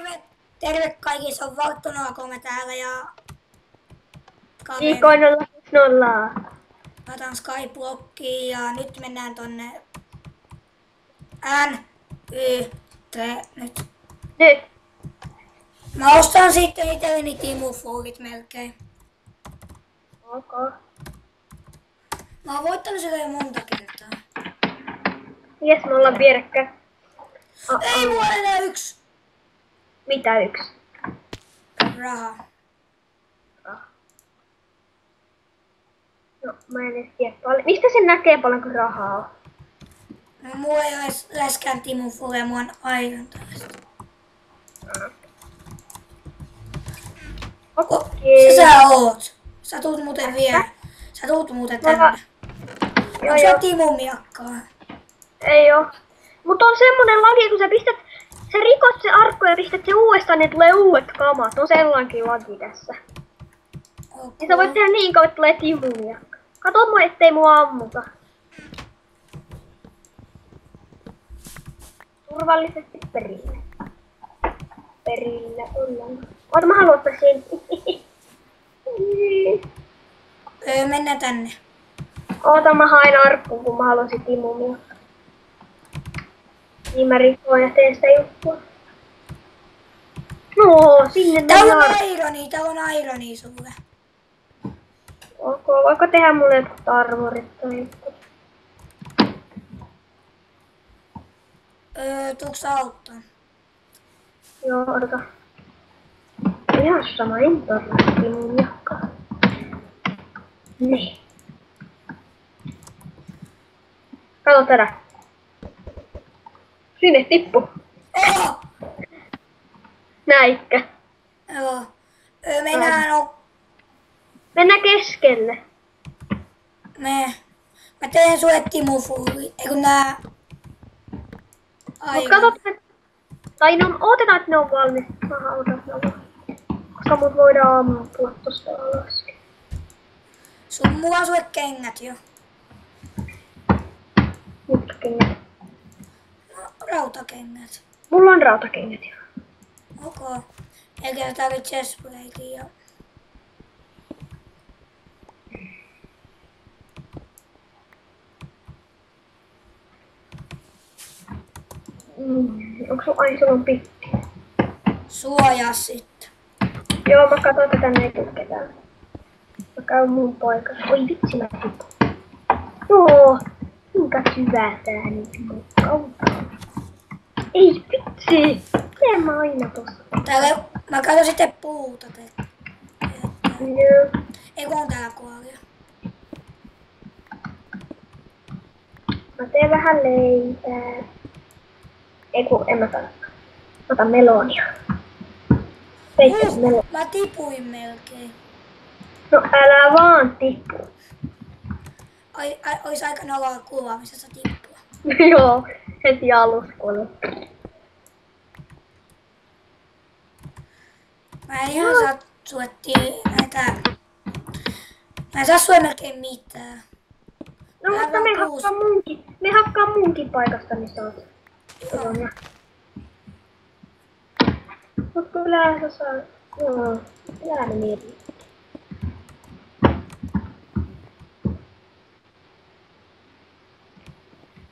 terve! Terve kaikki, se on Valttu 03 täällä ja... Viikoin 060. Otan Skyblockiin ja nyt mennään tonne... nyt. Nyt. Mä ostan sitten itselleni Timu-fuurit melkein. Ok. Mä oon voittanut sitä jo monta kertaa. Jes, me ollaan vierekkäin. Ei mulla enää yksi! Mitä yksi? Raha. No, mä en edes tiedä paljon. Mistä sen näkee paljonko rahaa on? No, mulla ei ole läheskään Timu-fuuria, mulla on Iron tästä. Okei. Sä oot. Sä tuut muuten vielä. Sä tuut muuten tänne. Joo, Onko se joo. Timun miakkaa? Ei oo. Mut on semmonen laki, kun sä rikot se arkku ja pistät se uudestaan, niin tulee uudet kamat. On sellainenkin laki tässä. Okay. Ja sä voit tehdä niin kauan, että tulee timumiakka. Kato mua, ettei mua ammuta. Turvallisesti perille. Perille ollaan. Oota, mä haluan ottaa sen. Mennään tänne. Oota, mä hain arkkuun, kun mä haluan sit timumiakka. Niin mä rikoin ja teen sitä juttua. No, sinne Täällä meni on arkku. täällä on ironi sulle. Ok, voiko tehdä mulle jotkut armorit tai jotkut? Tuuks sä auttaa? Joo, odota. Ihan sama, en tarvitse mun jakkaa. Niin. Kato tätä. Sinne tippu. Oho! Näitkö? Joo. Mennään keskelle. Mä teen sulle Timu-fuuri. Eiku nää... Mut kato, tai no, odotetaan, että ne on valmis. Mä odotan, että ne on valmis. Koska mut voidaan ampua tosta alas. Mulla on sulle kengät jo. Mitkä kengät? No, rautakengät. Mulla on rautakengät jo. Ok. Eikä sä tarvit chestplatea jo. Onko sulla on pitti? Suojaa sitten. Joo, mä katson, että tänne ei tule ketään. Mä käyn mun paikassa. Oi vitsi, mä tipun. Joo, kuinka syvää tää nyt on kautta. Ei vitsi! Miten mä aina tossa? Täällä mä katson sitten puuta. Joo. Ei kun on täällä kuolia. Mä teen vähän leipää. Ei kun, en mä tarvitse. Mä otan melonia. Teittäis melonia. Mä tipuin melkein. No älä vaan tippu. Ois aika noloa kuvaamisessa tippua. Joo, heti alussa kun Mä en ihan saa sulle näitä... Mä en saa sulle melkein mitään. No mutta me hakkaa munkin paikasta, missä oot. Joo. Mut kyllä sä saa... Joo, kyllä ne mieti.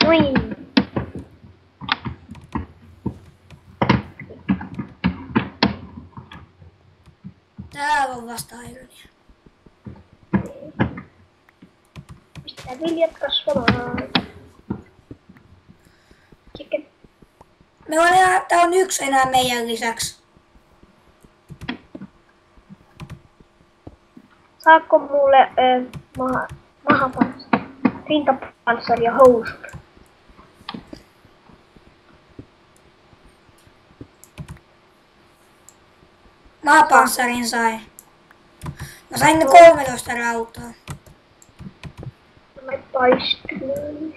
Noin. Täällä on vasta ironia. Pistää viljat kasvamaan. Chicken. Tää on yksi enää meidän lisäksi. Saatko mulle mahapanssari, rintapanssari ja housut? Maapanssarin sai. Mä sain 13 rautaa. Mä paistuin.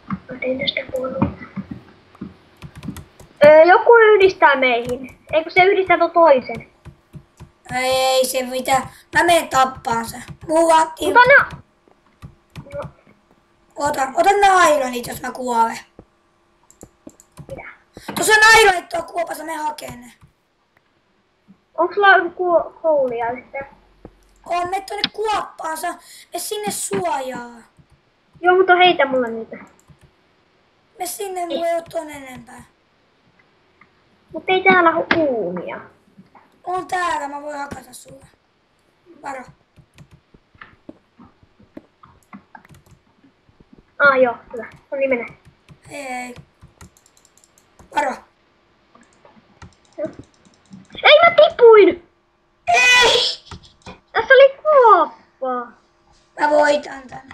Mä tein tästä puolella. Joku yhdistää meihin. Eikö se yhdistää ton toisen? Ei se mitä. Mä menen tappaan se. Mulla on... Mutta Otan nää ironit, jos mä kuolen. Mitä? Tuossa on airoittoa kuopassa, me hakee ne. Onko sulla joku koulia sitten? On, me tuonne kuoppaansa, me sinne suojaa. Joo, mutta heitä mulle niitä. Me sinne, mulla ei oo tuonne enempää. Mutta ei täällä ole uumia. On täällä, mä voin hakata sulle. Varo. Joo, hyvä. No niin, mene. Ei. Varo. Ei, mä tipuin! Ei! Tässä oli kuoppa. Mä voitan tän.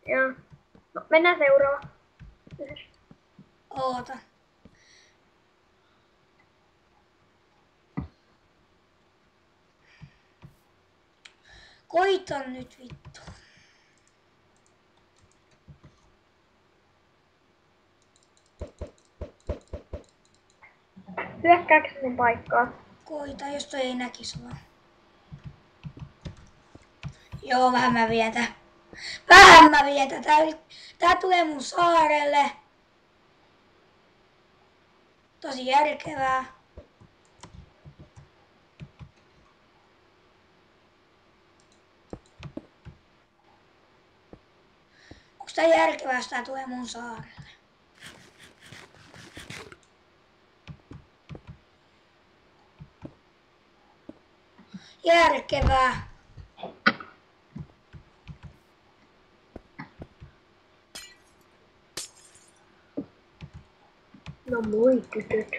Joo. No, mennään seuraavaan. Oota. Koitan nyt vittu. Hyökkääkö se mun paikkaa? Koitan, jos toi ei näkis vaan. Joo, vähän mä vien tää. Vähän mä vien tää. Tää tulee mun saarelle. Tosi järkevää. Onks tää järkevää, jos tää tulee mun saarelle? Järkevää. No moi tytöt.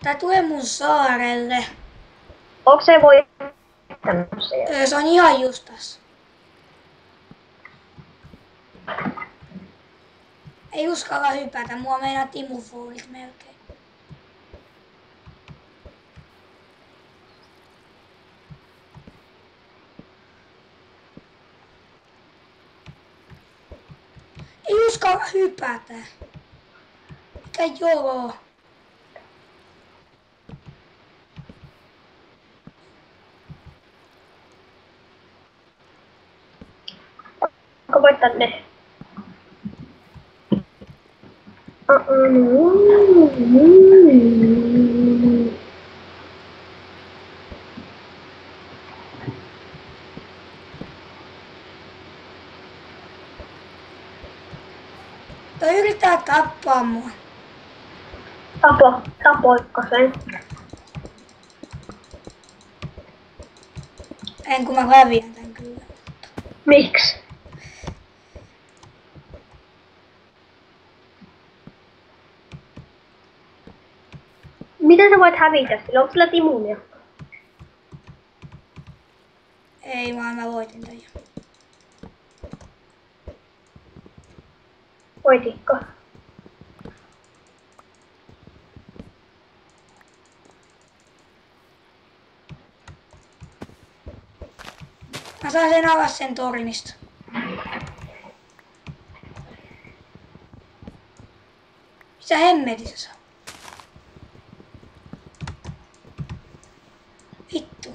Tää tulee mun saarelle. Onko se voi... Se on ihan just tässä. Ei uskalla hypätä, mua meinaa timufuulit melkein. Ei uskalla hypätä. Mikä joo? Onko voittaa ne? Toi yrittää tappaa mua. Tapoikko sen? En kun mä häviän tän kyllä. Miksi? Miten sä voit hävitä sillä? Onko sillä timunia? Ei vaan mä voitin tän jo. Voititko? Mä saan sen alas sen tornista. Mitä hemmetissä saa? Vittu.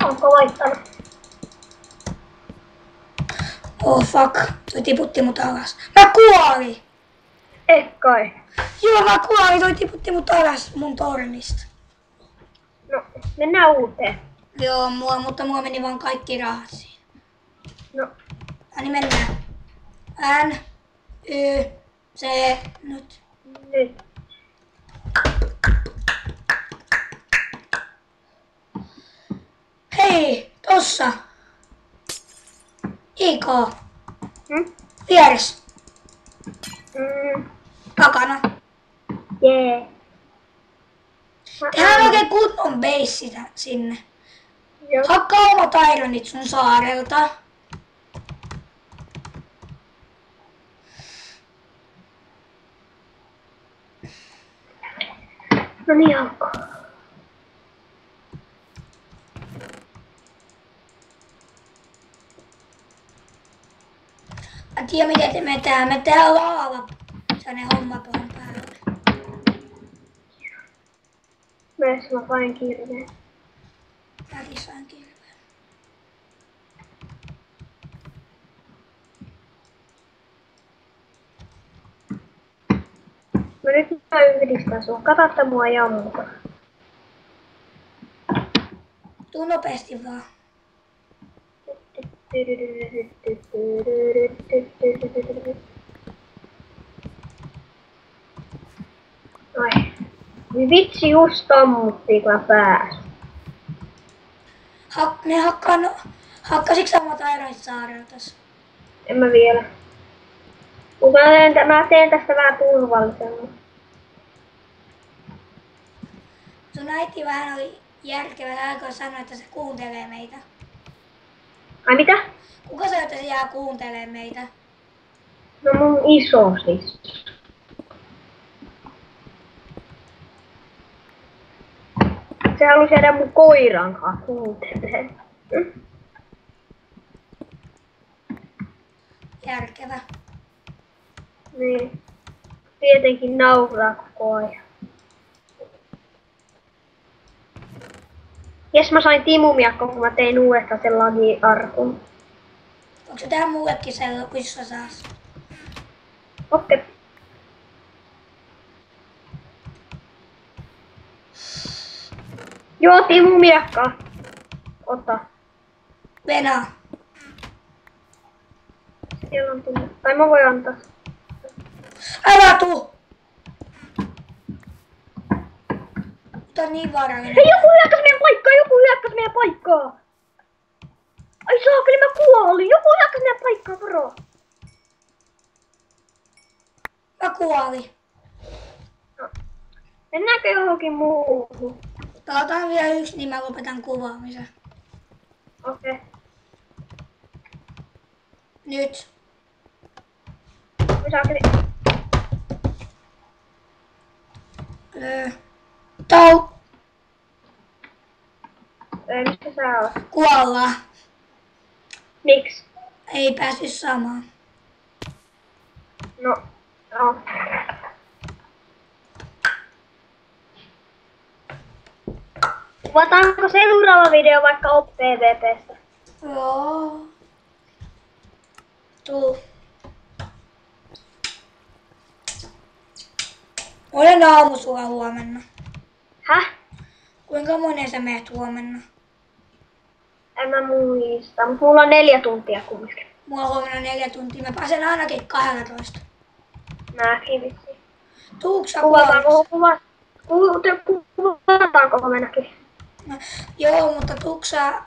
Onko voittanut? Oh fuck, toi tiputti mut alas. Mä kuolin! Et kai. Joo, mä kuolin, toi tiputti mut alas mun tornista. No, mennään uuteen. Joo, mutta mulla meni vaan kaikki rahat siinä. No, Niin mennään. N, Y, C, nyt. nyt. Hei, tossa. IK, Hm? vieressä. Takana. Jee. Tehdään oikein kunnon beissi sinne. Joo. Hakkaa omat ironit sun saarelta. No niin, alkoi. Mä tiedän miten me tehdään. Me tehdään laava. Sellainen homma tuohon päälle. Myös mä pain kirveen. Mäkin sain kirveen. No nyt mä yhdistän sun. Katatta mua jammuta. Tuu nopeasti vaan. Ai. Vitsi just ammuttiin kun mä pääsin. Hakkasitko sä omat ironit saareltas? En mä vielä. Mutta mä teen tästä vähän turvallisemmin. Sun äiti vähän oli järkevä aikoo sanoa, että se kuuntelee meitä. Ai mitä? Kuka sanoi, että se jää kuuntelemaan meitä? No mun iso siis. Se halusi jäädä mun koiran kanssa kuuntelemaan. Järkevä. Niin. Tietenkin nauraa koko ajan. Jes, mä sain timumiakko, kun mä tein uudestaan sen lagiarkun. Onko se tähän muullekin siellä, missä saas? Okei. Joo, timumiakka. Ota. Venä. Siellä on tullut. Tai mä voin antaa. Älä tuu! Tää on niin vaarallinen. Hei, joku hyökkäs meidän paikkaa! Joku hyökkäs meidän paikkaa! Ai saakeli, mä kuolin! Joku hyökkäs meidän paikkaa, varo! Mä kuolin. No. Mennäänkö johonkin muuhun? Otan vielä yksi, niin mä lopetan kuvaamisen. Okei. Nyt. Ai saakeli. Tau. Mistä sä oot? Kuollaan. Miks? Ei päässyt samaan. No. Kuvataanko seuraava video vaikka PvPstä? Joo. Tuu. Olen aamu sua huomenna. Häh? Kuinka monen sä meet huomenna? En mä muista, mutta mulla on 4 tuntia kumminkin. Mulla on huomenna 4 tuntia. Mä pääsen ainakin 12. Mäkin vissiin. Tuuks sä Kuvataanko puoliksi? kuvataanko huomennakin? No, joo, mutta tuuks sä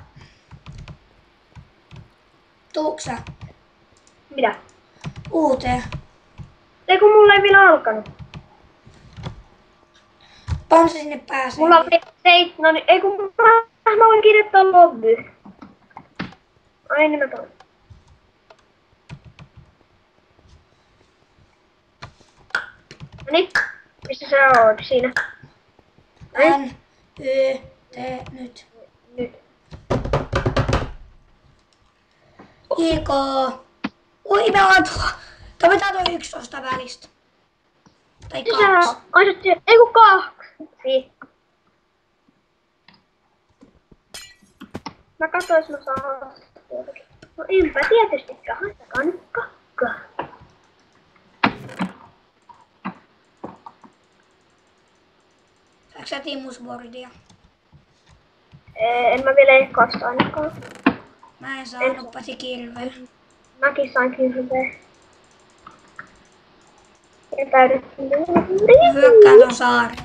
Mitä? uuteen? Ei kun mulla ei vielä alkanut. Panse sinne pääsee. Mulla on 7, niin ei kun mä voin kirjoittaa lobby. Ai niin mä toin. Noniin, missä sä oot siinä? N, Y, T, nyt. Nyt. IK. Ui, me ollaan tuo. Toivotaan tuo 11 välistä. Tai Missä sä 2. oot? Ai sä oot siellä. Ei kun 2. Mä katsoin, jos mä saan jotakin. No enpä tietystikään. Haistakaa nyt kakkaa. Saatko sä Timusbordia? En mä vielä ekasta ainakaan. Mä en saanut pasi kirveen. Mäkin sain kirveen. Hyökkään ton saarelle.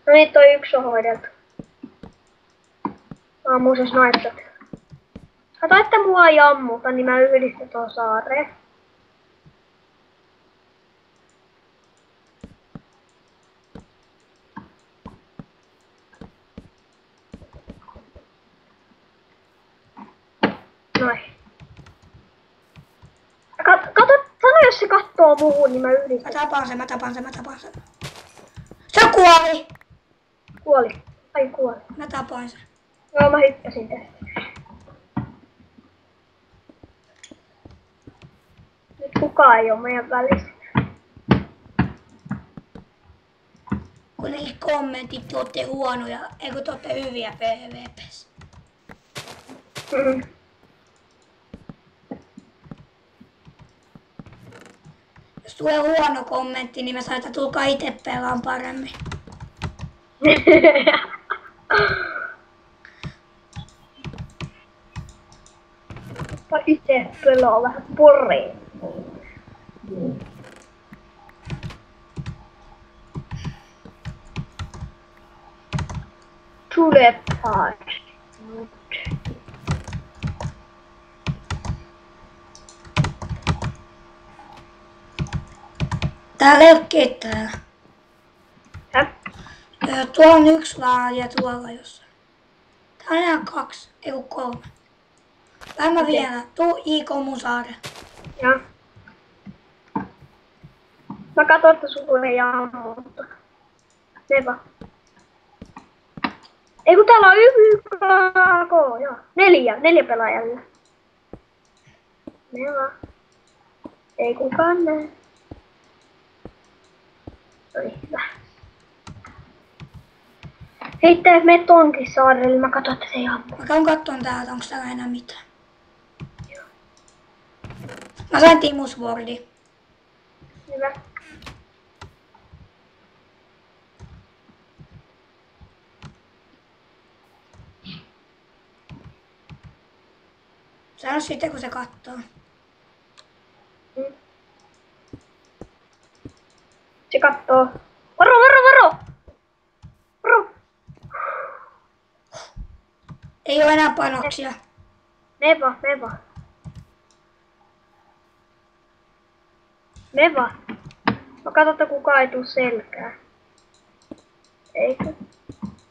No niin, toi 1 on hoideltu. Aamuisessa naitsat. Kato, että mua ei ammuta, niin mä yhdistän tuon saareen. Noin. Kato, sano jos se kattoo muuhun, niin mä yhdistän. Mä tapaan sen. Se kuoli! Kuoli. Ai kuoli. Mä tapoin sen. Joo, mä hyppäsin tästä. Nyt kukaan ei oo meidän välissä. Kuitenkin kommentit, te ootte huonoja, eikö te ootte hyviä PvP:ssä. Jos tulee huono kommentti, niin mä sanon, että tulkaa itse pelaan paremmin. Itse pelaa vähän porriin. Tulepad. Täällä ei oo ketään. Häh? Tuolla on yksi vaan ja tuolla jossain. Täällä on enää 2, ei kun 3. Lämmä vielä. Tuu IK mun saare. Joo. Mä katson, että sulla ei ammu, mutta... Neva. Ei kun täällä on joo. 4 pelaajalla. Neva. Ei kukaan näe. Oli hyvä. Heittää jos menet tonkin saarelle, mä katson, että se ei ammu. Mä käyn kattoon täältä, onks täällä enää mitään. Mä sain Timuswordi. Hyvä. Sano sitten kun se kattoo. Se kattoo. Varo! Ei oo enää panoksia. Neva. Mä katson, että kukaan ei tuu selkään. Eikö?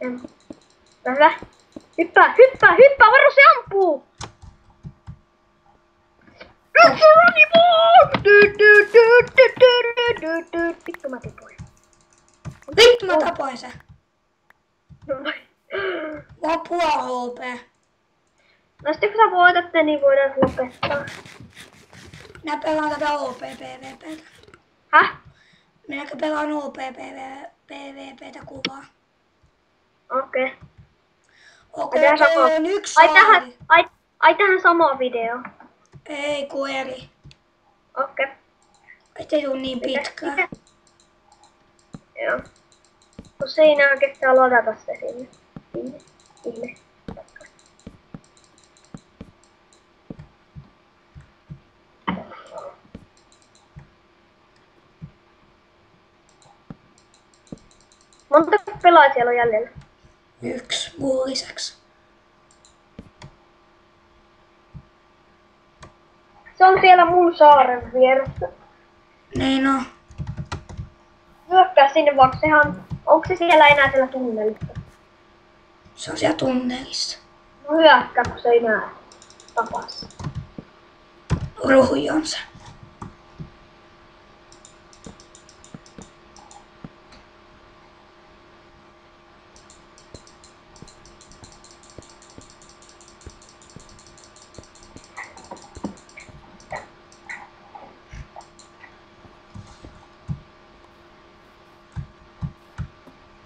Hyvä. Hyppää! Varo, se ampuu! It's a running ball! Vittu mä tipuin. Vittu mä tapoin sen. Mulla on puoli HP. No sitten kun sä voitatte, niin voidaan lopettaa. Minä pelaan tätä OP-PvPtä. Häh? Minäkö pelaan OP-PvPtä kuvaa. Okei. Okei, on yksi Ai saari. tähän sama video. Ei kun eri. Okei. Ettei tuu niin pitkään. Joo. No siinä kestää ladata se sinne. Ihme. Monta pelaajaa siellä on jäljellä? 1 muun lisäksi. Se on siellä mun saaren vieressä. Niin on. Hyökkää sinne vaan, sehän... Onko se siellä enää siellä tunnelissa? Se on siellä tunnelissa. No hyökkää, kun se ei näe tapas. Ruhujon se.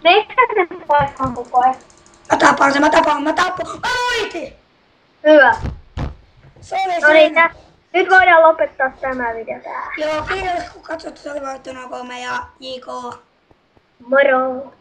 Meikäläinen paikkaan koko ajan. Mä tapan. Mä voitin! Hyvä. Se oli No niin, siinä. nyt voidaan lopettaa tämä video tähän. Joo, kiitos kun katsot, se oli Varttuna 3 ja JK. Moro!